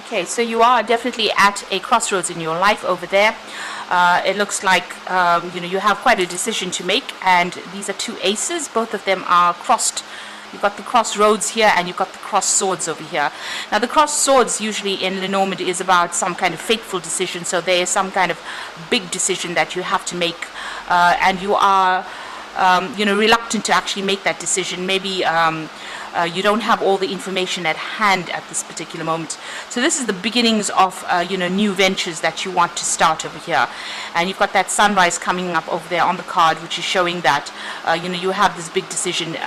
Okay, so you are definitely at a crossroads in your life over there. It looks like you have quite a decision to make, and these are two aces. Both of them are crossed. You've got the crossroads here, and you've got the cross swords over here. Now, the cross swords usually in Lenormand is about some kind of fateful decision. So there is some kind of big decision that you have to make, and you are reluctant to actually make that decision. Maybe you don't have all the information at hand at this particular moment. So this is the beginnings of new ventures that you want to start over here. And you've got that sunrise coming up over there on the card, which is showing that you have this big decision.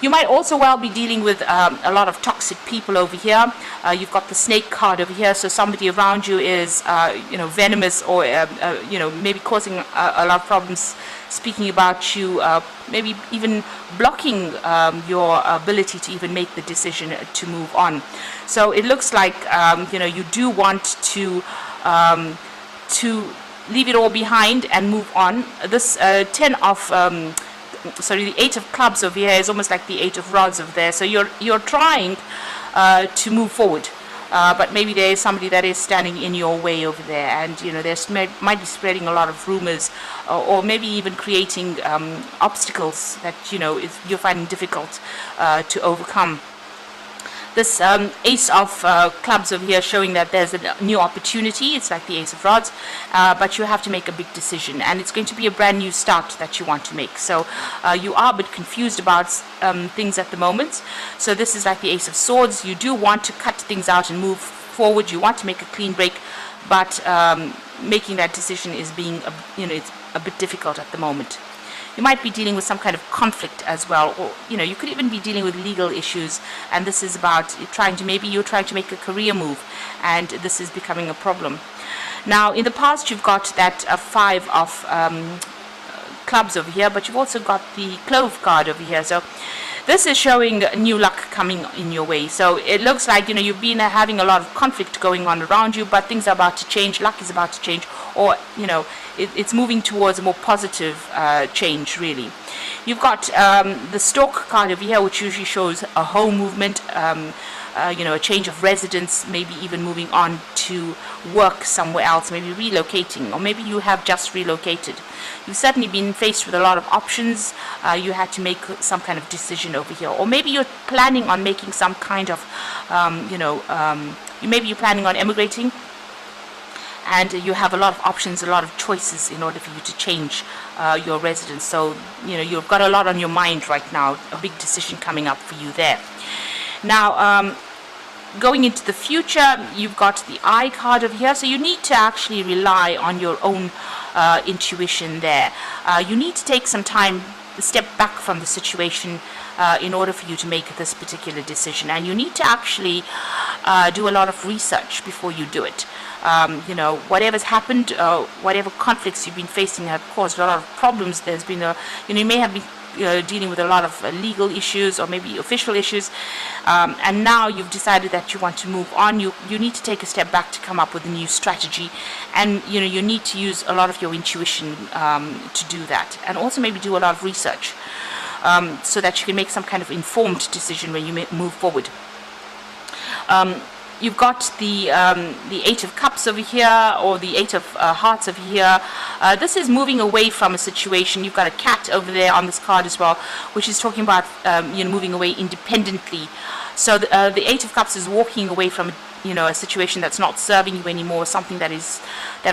You might also well be dealing with a lot of toxic people over here. You've got the snake card over here, so somebody around you is venomous, or maybe causing a lot of problems, speaking about you, maybe even blocking your ability to even make the decision to move on. So it looks like you do want to leave it all behind and move on. This the 8 of clubs over here is almost like the 8 of rods over there. So you're trying to move forward, but maybe there is somebody that is standing in your way over there, and there's might be spreading a lot of rumors, or maybe even creating obstacles that you're finding difficult to overcome. This ace of clubs over here showing that there's a new opportunity. It's like the ace of rods, but you have to make a big decision, and it's going to be a brand new start that you want to make. So you are a bit confused about things at the moment. So this is like the ace of swords. You do want to cut things out and move forward. You want to make a clean break, but making that decision is being it's a bit difficult at the moment. You might be dealing with some kind of conflict as well, or you could even be dealing with legal issues, and this is about you're trying to make a career move, and this is becoming a problem. Now, in the past, you've got that 5 of clubs over here, but you've also got the clove card over here. So this is showing new luck coming in your way. So it looks like you've been having a lot of conflict going on around you, but things are about to change. Luck is about to change, or it's moving towards a more positive change, really. You've got the stork card over here, which usually shows a whole movement, a change of residence, maybe even moving on to work somewhere else, maybe relocating, or maybe you have just relocated. You've certainly been faced with a lot of options. You had to make some kind of decision over here, or maybe you're planning on making some kind of, maybe you're planning on emigrating, and you have a lot of options, a lot of choices in order for you to change your residence. So you've got a lot on your mind right now, a big decision coming up for you there. Now, going into the future, you've got the eye card over here, so you need to actually rely on your own intuition there. You need to take some time, step back from the situation in order for you to make this particular decision, and you need to actually do a lot of research before you do it. Whatever's happened, whatever conflicts you've been facing have caused a lot of problems. There's been you may have been dealing with a lot of legal issues, or maybe official issues, and now you've decided that you want to move on. You need to take a step back to come up with a new strategy, and you need to use a lot of your intuition to do that, and also maybe do a lot of research so that you can make some kind of informed decision when you move forward. You've got the 8 of Cups over here, or the 8 of Hearts over here. This is moving away from a situation. You've got a cat over there on this card as well, which is talking about moving away independently. So the 8 of Cups is walking away from a situation that's not serving you anymore, something that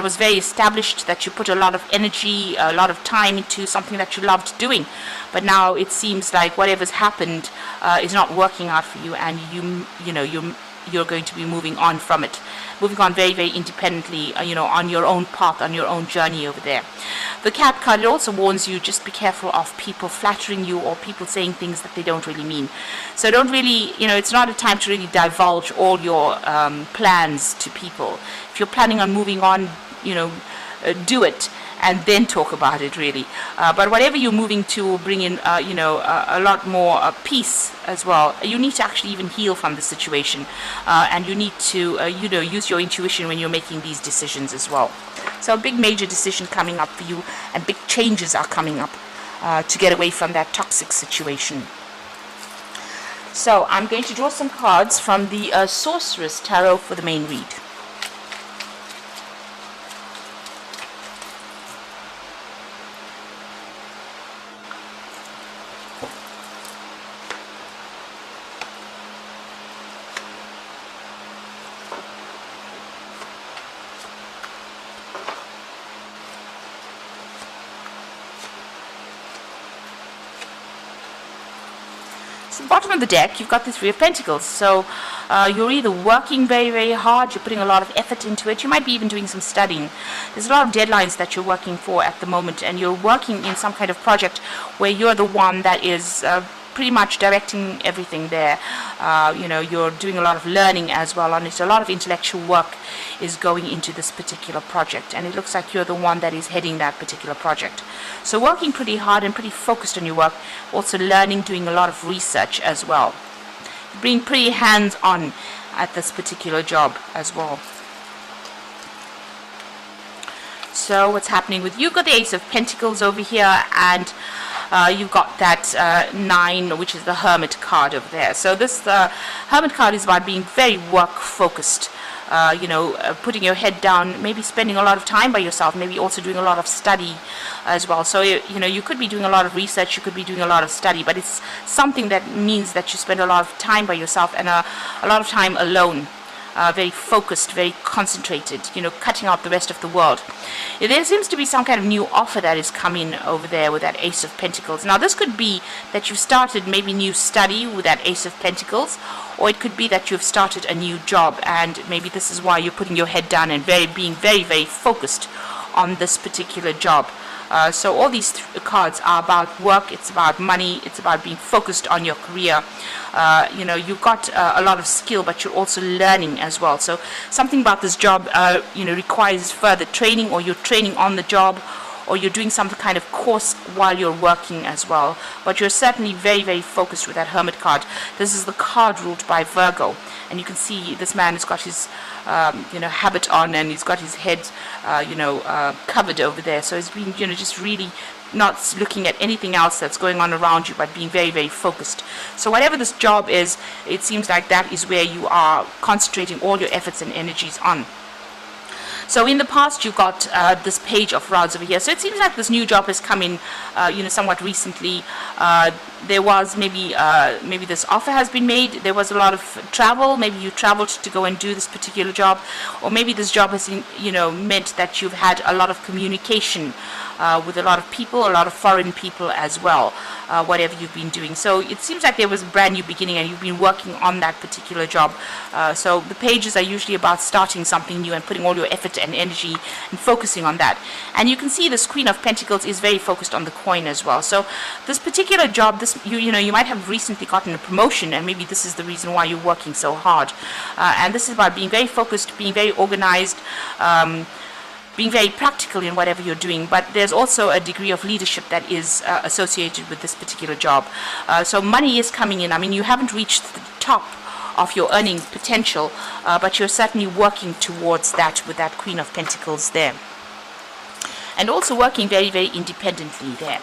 was very established, that you put a lot of energy, a lot of time into, something that you loved doing, but now it seems like whatever's happened is not working out for you, and you're going to be moving on from it, moving on very, very independently, on your own path, on your own journey over there. The cat card, it also warns you, just be careful of people flattering you, or people saying things that they don't really mean. So don't really, it's not a time to really divulge all your plans to people. If you're planning on moving on, do it, and then talk about it, really. But whatever you're moving to will bring in, a lot more peace as well. You need to actually even heal from the situation, and you need to, use your intuition when you're making these decisions as well. So a big major decision coming up for you, and big changes are coming up to get away from that toxic situation. So I'm going to draw some cards from the Sorceress Tarot for the main read. So the bottom of the deck, you've got the Three of Pentacles. So you're either working very, very hard, you're putting a lot of effort into it, you might be even doing some studying. There's a lot of deadlines that you're working for at the moment, and you're working in some kind of project where you're the one that is pretty much directing everything there. You're doing a lot of learning as well on it. A lot of intellectual work is going into this particular project, and it looks like you're the one that is heading that particular project. So working pretty hard and pretty focused on your work, also learning, doing a lot of research as well. Being pretty hands-on at this particular job as well. So what's happening with you? You've got the Ace of Pentacles over here, and you've got that 9, which is the Hermit card over there. So this Hermit card is about being very work-focused. Putting your head down, maybe spending a lot of time by yourself, maybe also doing a lot of study as well. So, you could be doing a lot of research, you could be doing a lot of study, but it's something that means that you spend a lot of time by yourself and a lot of time alone. Very focused, very concentrated, cutting out the rest of the world. There seems to be some kind of new offer that is coming over there with that Ace of Pentacles. Now, this could be that you've started maybe new study with that Ace of Pentacles, or it could be that you've started a new job, and maybe this is why you're putting your head down and being very, very focused on this particular job. So all these cards are about work, it's about money, it's about being focused on your career. You've got a lot of skill, but you're also learning as well. So something about this job, requires further training, or you're training on the job, or you're doing some kind of course while you're working as well. But you're certainly very, very focused with that Hermit card. This is the card ruled by Virgo. And you can see this man has got his, habit on, and he's got his head, covered over there. So he's been, just really not looking at anything else that's going on around you, but being very, very focused. So whatever this job is, it seems like that is where you are concentrating all your efforts and energies on. So in the past, you've got this Page of Rods over here. So it seems like this new job has come in, somewhat recently. There was maybe this offer has been made. There was a lot of travel. Maybe you traveled to go and do this particular job, or maybe this job has, meant that you've had a lot of communication with a lot of people, a lot of foreign people as well. Whatever you've been doing. So it seems like there was a brand new beginning, and you've been working on that particular job. So the pages are usually about starting something new and putting all your effort and energy and focusing on that. And you can see this Queen of Pentacles is very focused on the coin as well. So this particular job, you might have recently gotten a promotion, and maybe this is the reason why you're working so hard. And this is about being very focused, being very organized, being very practical in whatever you're doing, but there's also a degree of leadership that is associated with this particular job. So money is coming in. I mean, you haven't reached the top of your earning potential, but you're certainly working towards that with that Queen of Pentacles there. And also working very, very independently there.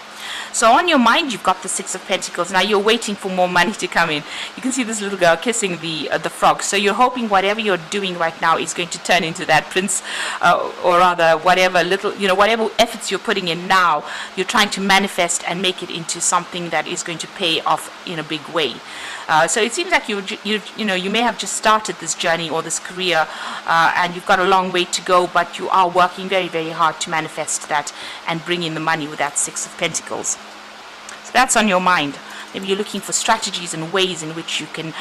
So on your mind, you've got the Six of Pentacles. Now you're waiting for more money to come in. You can see this little girl kissing the frog. So you're hoping whatever you're doing right now is going to turn into that prince, or rather whatever whatever efforts you're putting in now, you're trying to manifest and make it into something that is going to pay off in a big way. So it seems like you may have just started this journey or this career, and you've got a long way to go, but you are working very, very hard to manifest that and bring in the money with that Six of Pentacles. So that's on your mind. Maybe you're looking for strategies and ways in which you can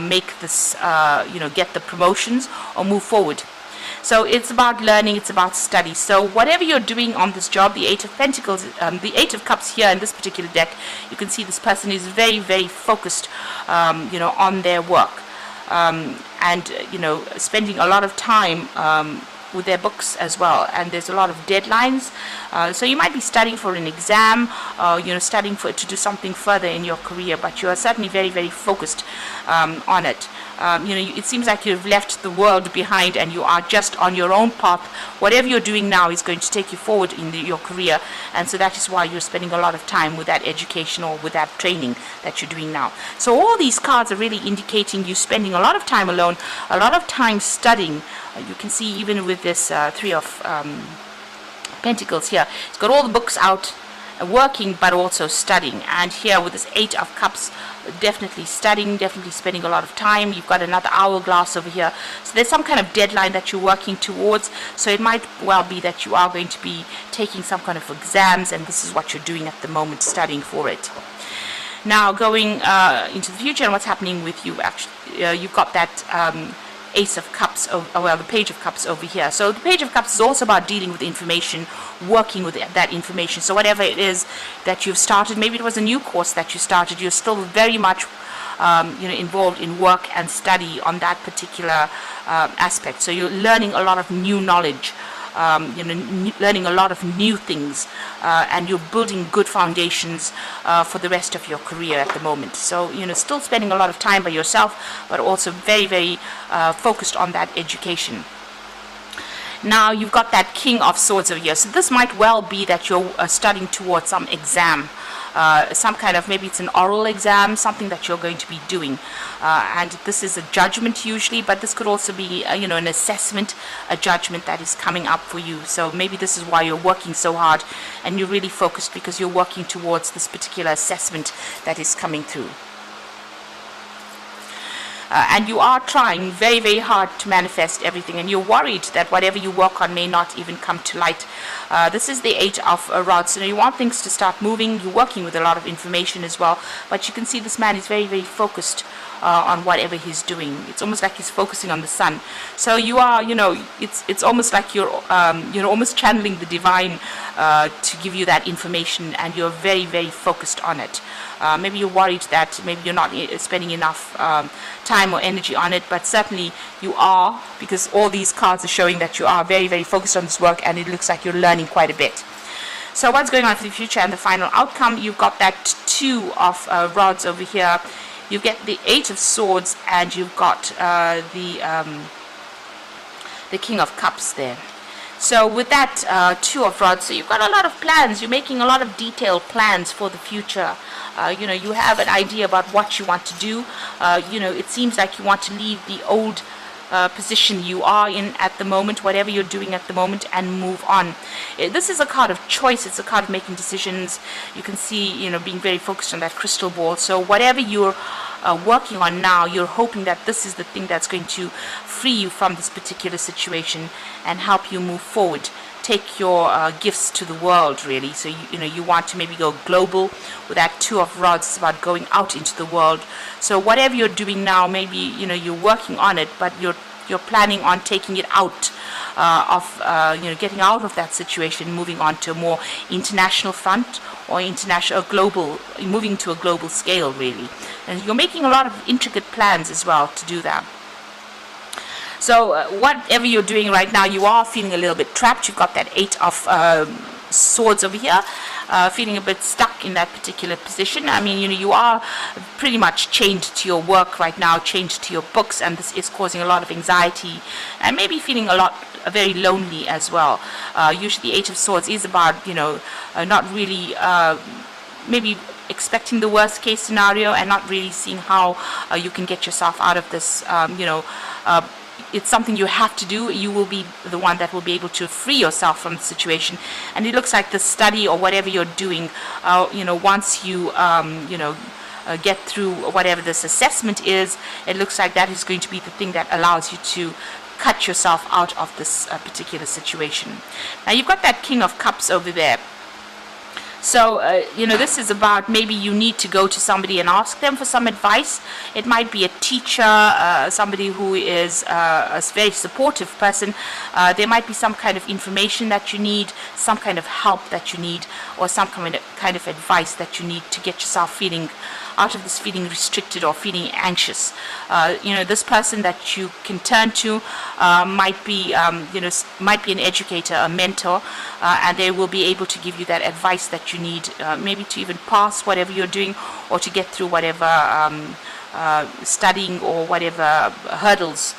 make this, get the promotions or move forward. So it's about learning, it's about study. So whatever you're doing on this job, the Eight of Pentacles, the Eight of Cups here in this particular deck, you can see this person is very, very focused, on their work, and spending a lot of time with their books as well, and there's a lot of deadlines. So you might be studying for an exam, studying to do something further in your career, but you are certainly very, very focused on it. It seems like you've left the world behind and you are just on your own path. Whatever you're doing now is going to take you forward in your career, and so that is why you're spending a lot of time with that education or with that training that you're doing now. So all these cards are really indicating you spending a lot of time alone, a lot of time studying. You can see even with this Three of Pentacles here, it's got all the books out, working but also studying. And here with this Eight of Cups, definitely studying, definitely spending a lot of time. You've got another hourglass over here, so there's some kind of deadline that you're working towards. So it might well be that you are going to be taking some kind of exams, and this is what you're doing at the moment, studying for it. Now going into the future and what's happening with you, actually you've got that Ace of Cups, the Page of Cups over here. So the Page of Cups is also about dealing with information, working with that information. So whatever it is that you've started, maybe it was a new course that you started, you're still very much involved in work and study on that particular aspect. So you're learning a lot of new knowledge, learning a lot of new things, and you're building good foundations for the rest of your career at the moment. So still spending a lot of time by yourself, but also very, very focused on that education. Now you've got that King of Swords over here. So this might well be that you're studying towards some exam, some kind of, maybe it's an oral exam, something that you're going to be doing, and this is a judgment usually, but this could also be an assessment, a judgment that is coming up for you. So maybe this is why you're working so hard and you're really focused, because you're working towards this particular assessment that is coming through. And you are trying very, very hard to manifest everything, and you're worried that whatever you work on may not even come to light. This is the Eight of Rods. So you want things to start moving. You're working with a lot of information as well, but you can see this man is very, very focused on whatever he's doing. It's almost like he's focusing on the sun. So you are, it's almost like you're almost channeling the divine to give you that information, and you're very, very focused on it. Maybe you're worried that maybe you're not spending enough time or energy on it, but certainly you are, because all these cards are showing that you are very, very focused on this work, and it looks like you're learning quite a bit. So what's going on for the future and the final outcome? You've got that Two of Rods over here. You get the Eight of Swords, and you've got the King of Cups there. So with that Two of Rods, so you've got a lot of plans. You're making a lot of detailed plans for the future. You have an idea about what you want to do. It seems like you want to leave the old position you are in at the moment, whatever you're doing at the moment, and move on. This is a card of choice. It's a card of making decisions. You can see, being very focused on that crystal ball. So whatever you're working on now, you're hoping that this is the thing that's going to free you from this particular situation and help you move forward. Take your gifts to the world, really. So you want to maybe go global. With that Two of Rods, it's about going out into the world. So whatever you're doing now, maybe you're working on it, but you're planning on taking it out getting out of that situation, moving on to a more international front, or global, moving to a global scale, really. And you're making a lot of intricate plans as well to do that. So whatever you're doing right now, you are feeling a little bit trapped. You've got that Eight of Swords over here, feeling a bit stuck in that particular position. I mean, you are pretty much chained to your work right now, chained to your books, and this is causing a lot of anxiety, and maybe feeling very lonely as well. Usually the Eight of Swords is about, not really, maybe expecting the worst case scenario and not really seeing how you can get yourself out of this, it's something you have to do. You will be the one that will be able to free yourself from the situation. And it looks like the study or whatever you're doing, once you, get through whatever this assessment is, it looks like that is going to be the thing that allows you to cut yourself out of this particular situation. Now you've got that King of Cups over there. So, this is about maybe you need to go to somebody and ask them for some advice. It might be a teacher, somebody who is a very supportive person. There might be some kind of information that you need, some kind of help that you need, or some kind of advice that you need to get yourself feeling out of this feeling restricted or feeling anxious. This person that you can turn to might be an educator, a mentor, and they will be able to give you that advice that you need, maybe to even pass whatever you're doing, or to get through whatever studying or whatever hurdles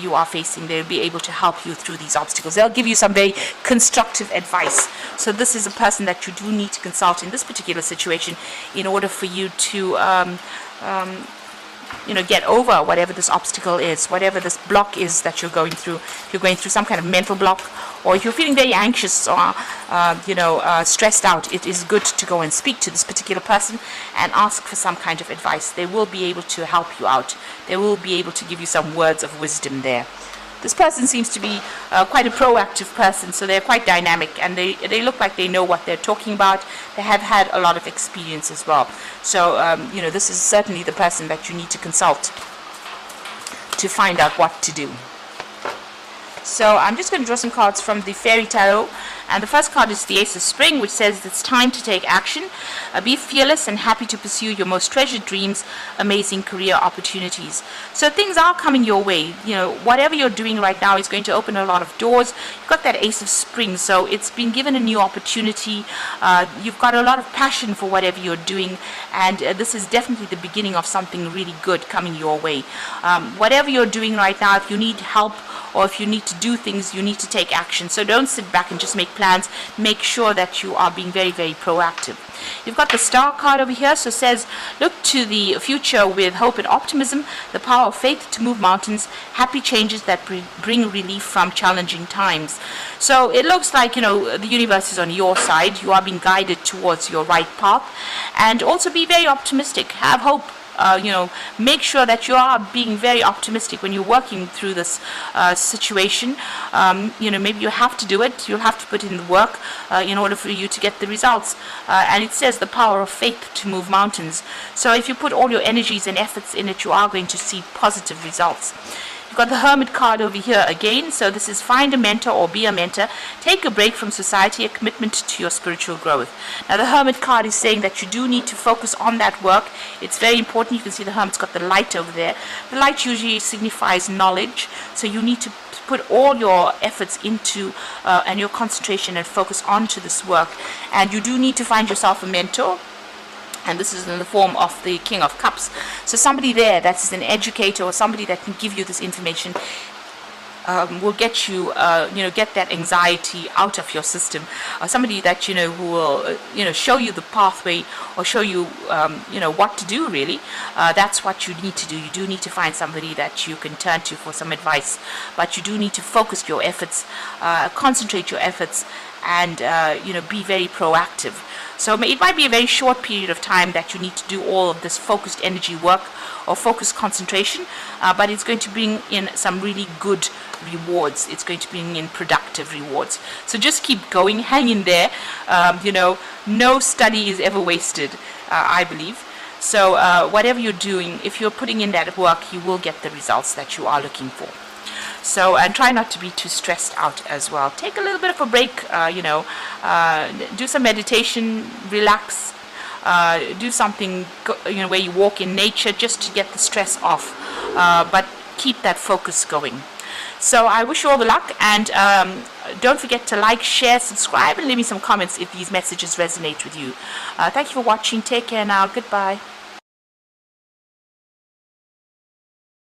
you are facing. They'll be able to help you through these obstacles. They'll give you some very constructive advice. So this is a person that you do need to consult in this particular situation in order for you to get over whatever this obstacle is, whatever this block is that you're going through. If you're going through some kind of mental block, or if you're feeling very anxious or stressed out, it is good to go and speak to this particular person and ask for some kind of advice. They will be able to help you out. They will be able to give you some words of wisdom there. This person seems to be quite a proactive person, so they're quite dynamic, and they look like they know what they're talking about. They have had a lot of experience as well. So, this is certainly the person that you need to consult to find out what to do. So I'm just going to draw some cards from the Fairy Tarot, and the first card is the Ace of Spring, which says it's time to take action. Be fearless and happy to pursue your most treasured dreams, amazing career opportunities. So things are coming your way. Whatever you're doing right now is going to open a lot of doors. You've got that Ace of Spring, so it's been given a new opportunity. You've got a lot of passion for whatever you're doing, and this is definitely the beginning of something really good coming your way. Whatever you're doing right now, if you need help or if you need to do things, you need to take action. So don't sit back and just make plans. Make sure that you are being very, very proactive. You've got the Star card over here, so it says, look to the future with hope and optimism, the power of faith to move mountains, happy changes that bring relief from challenging times. So it looks like, the universe is on your side. You are being guided towards your right path. And also be very optimistic. Have hope. Make sure that you are being very optimistic when you're working through this situation. Maybe you have to do it. You'll have to put in the work in order for you to get the results. And it says the power of faith to move mountains. So if you put all your energies and efforts in it, you are going to see positive results. You've got the Hermit card over here again. So this is find a mentor or be a mentor. Take a break from society, a commitment to your spiritual growth. Now the Hermit card is saying that you do need to focus on that work. It's very important. You can see the Hermit's got the light over there. The light usually signifies knowledge. So you need to put all your efforts into and your concentration and focus onto this work. And you do need to find yourself a mentor. And this is in the form of the King of Cups. So somebody there that's an educator or somebody that can give you this information will get you, get that anxiety out of your system. Somebody that, who will, show you the pathway or show you, what to do really. That's what you need to do. You do need to find somebody that you can turn to for some advice. But you do need to focus your efforts, concentrate your efforts, and, be very proactive. So it might be a very short period of time that you need to do all of this focused energy work or focused concentration, but it's going to bring in some really good rewards. It's going to bring in productive rewards. So just keep going, hang in there. No study is ever wasted, I believe. So whatever you're doing, if you're putting in that work, you will get the results that you are looking for. So, and try not to be too stressed out as well. Take a little bit of a break, do some meditation, relax, do something, where you walk in nature just to get the stress off, but keep that focus going. So I wish you all the luck, and don't forget to like, share, subscribe, and leave me some comments if these messages resonate with you. Thank you for watching. Take care now. Goodbye.